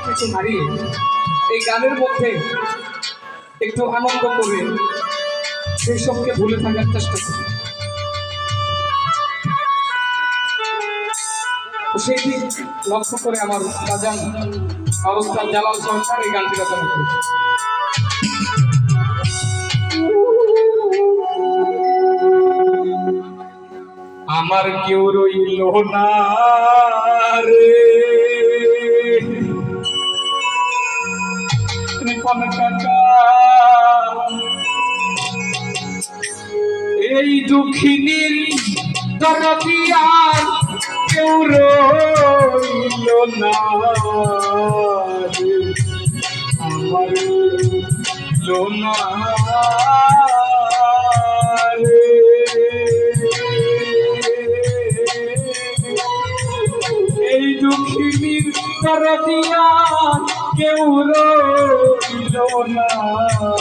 কিছু হারিয়ে এই গানের মধ্যে একটু আনন্দ করে সেই সবকে ভুলে থাকার চেষ্টা করি। সেই দিক লক্ষ্য করে আমার বাজান অবস্থান জালাল সরকার এই গানটি রচনা করেছে। আমার কেউ রইল না রে ত্রিপন কাকা, এই দুঃখিনীর দরদিয়ার কেউ রইল না রে, আমার লোনা রে। এই দুঃখিনীর দরদিয়ার কেউ রইল না রে।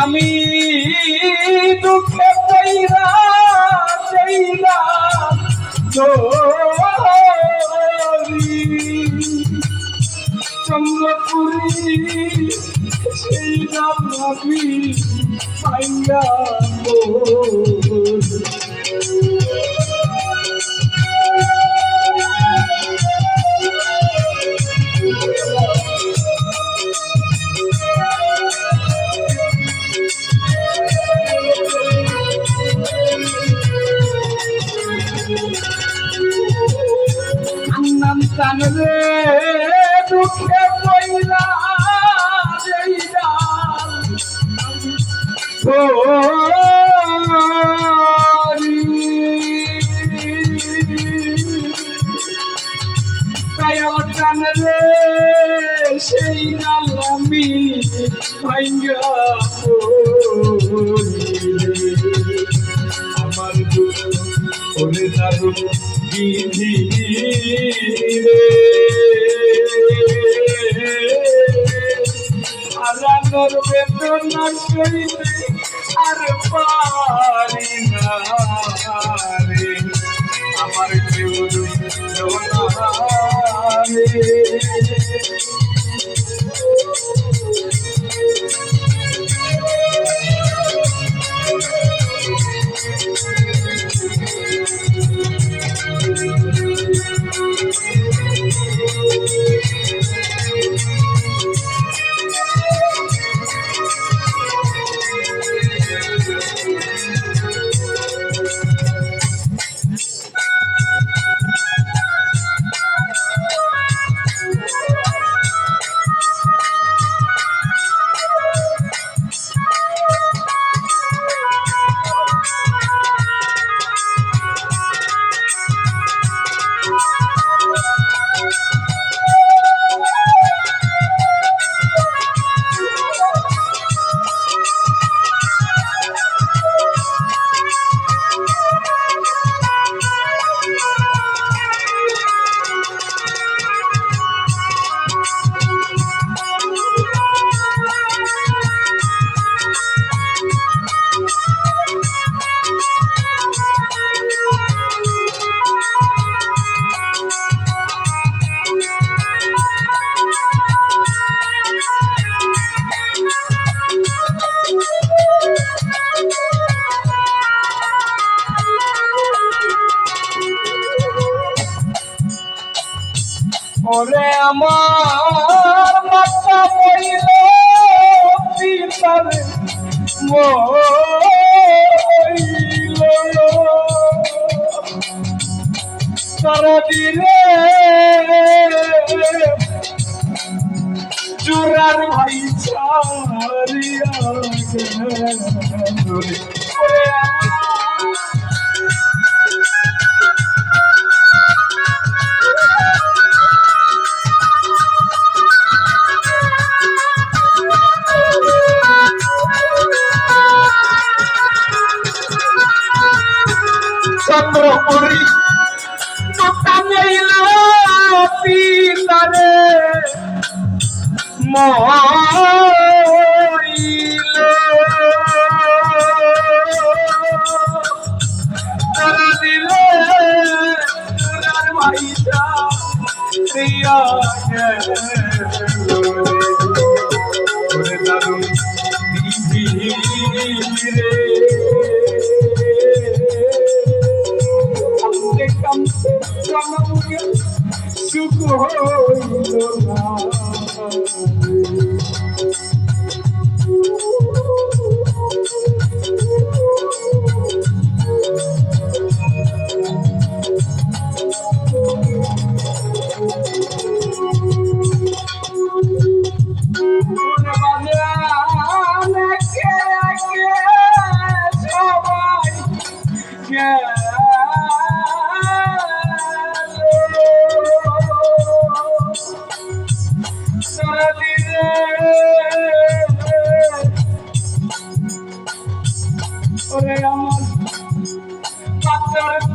আমি দুঃখে পইরা যাইলা চন্দ্রপুরী সেই নাম আমি পাইয়া নাম রে দুঃখে পইলা যাইলা টান রে সেই নামি ভাইয়া আমার দুঃখ ওরে দারুণ বিধি রে আলানোর বেদনা কইতে আর পারি না রে, আমার কেউ রইল না রে। ওরে আমার মাথা পইল পিতার মইল সারা দিনে চুরার ভাই ছাড়িয়া ওরে তোমরি কামাইল পিতারে মরিল তারা দিলে তোরার ভাইটা প্রিয়া দারুণ রে সুখ হইল না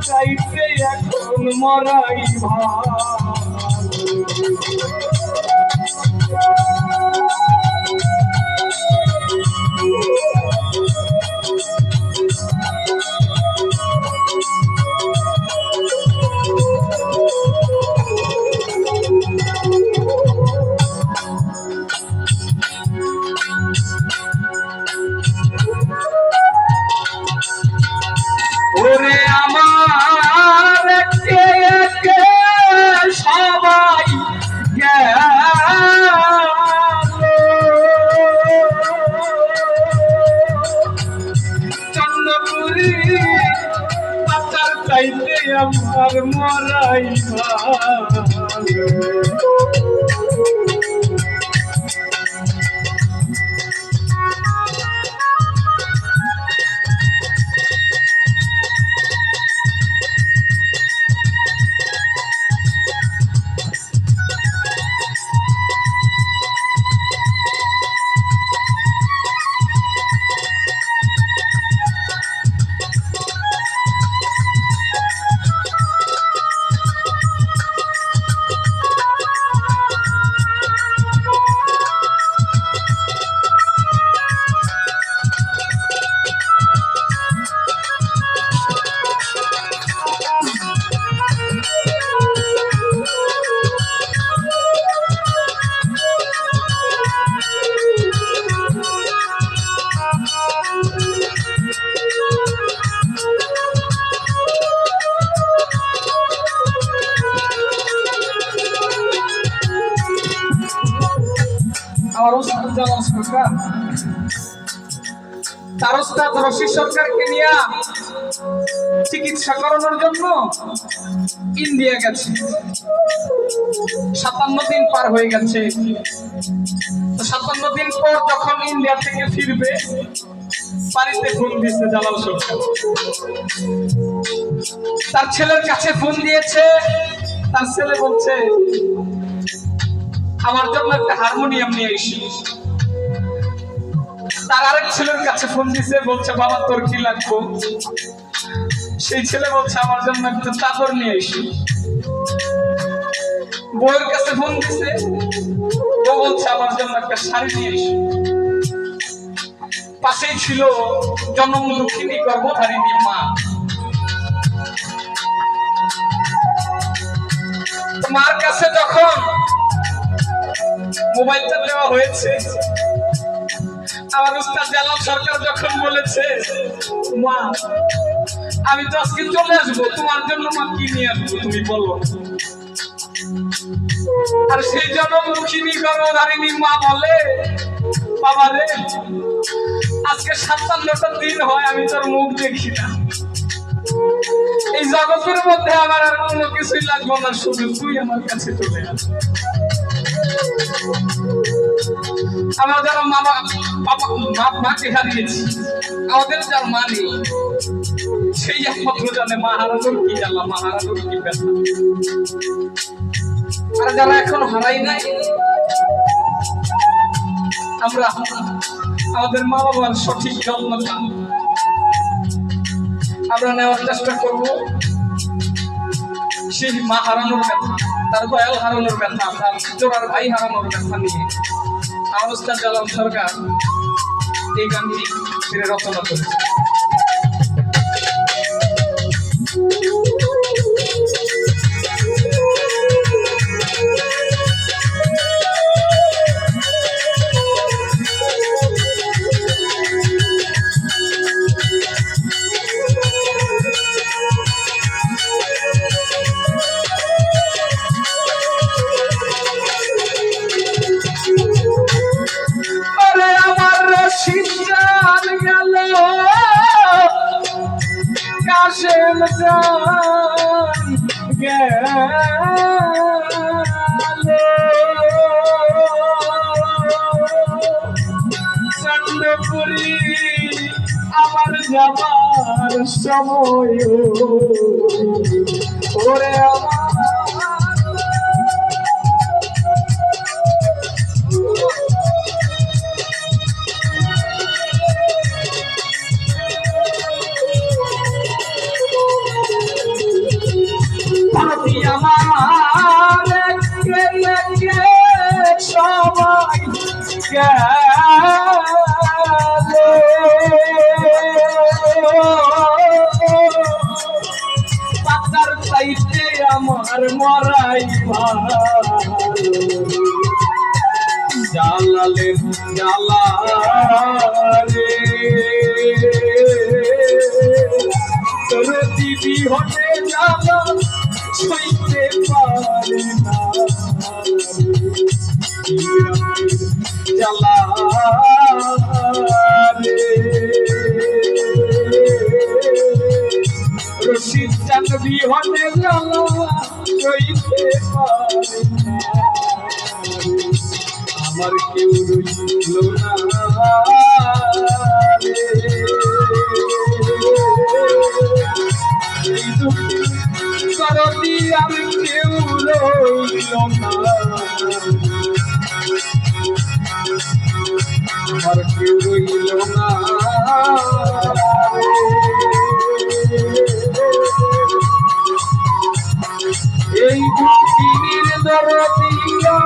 চাইতে এখন মরাই ওরে আমার কে কে সবাই গেল চন্দ্রপুরী পাচার চাইতে আমার মরাই আমার ওস্তাদ জালাল সরকার তার ওস্তাদ রশিদ সরকারকে নিয়ে চিকিৎসা করানোর জন্য ইন্ডিয়া গেছে 57 দিন পার হয়ে গেছে 57 দিন পর যখন ইন্ডিয়া থেকে ফিরবে বাড়িতে ফোন দিয়েছে জালাল সরকার তার ছেলের কাছে ফোন দিয়েছে তার ছেলে বলছে আমার জন্য একটা হারমোনিয়াম নিয়ে এসেছিস তার আরেক ছেলের কাছে ফোন দিছে বলছে বাবা তোর কি লাগবে সেই ছেলে বলছে আমার জন্য একটা চাদর নিয়ে এসি বউয়ের কাছে ফোন দিছে ও বলছে আমার জন্য একটা শাড়ি নিয়ে এসি পাশেই ছিল জনম দুঃখিনী গর্ভধারিণী মা মার কাছে যখন মোবাইলটা দেওয়া হয়েছে আমার ওস্তাদ জালাল সরকার যখন বলেছে মা আমি তো আজকে চলে আসবো তোমার জন্য মা কি নিয়ে আসবো তুমি বলো আর সেই জনম দুঃখিনী গর্ভধারিণী মা বলে বাবা রে আজকে 57টা দিন হয় আমি তোর মুখ দেখি না এই জগতের মধ্যে আমার আর কোনো কিছুই লাগবে না শুধু তুই আমার কাছে চলে আস আমরা যারা মাকে হারিয়েছি আমাদের যার মা নেই সেই একমাত্র জানে মা হারানোর কি জ্বালা মা হারানোর কি ব্যথা আর যারা এখনো হারাই নাই আমরা আমাদের মা বাবার সঠিক যত্ন আমরা নেওয়ার চেষ্টা করবো সেই মা হারানোর ব্যথা, তার দয়াল হারানোর ব্যথা, তার জোড়ার ভাই হারানোর ব্যথা নিয়ে আওস্তাদ জালাল সরকার এই গানটি তিনি রচনা করেছেন। কাশেম গেল চন্দ্রপুরী আমার যাবার সময় ওরে আমার সবাই পাতার চাইতে আমার মরাই জালালের জালা রে তোর দিদি হতে জালা ছইতে পারে না জালা রে রশিদ চাঁদ বিহনে জালা ছইতে পারে না আমার কেউ রইল না করতি আমি কেউ রইল না আমার কেউ রইল না এই দুঃখিনীর দরদিয়া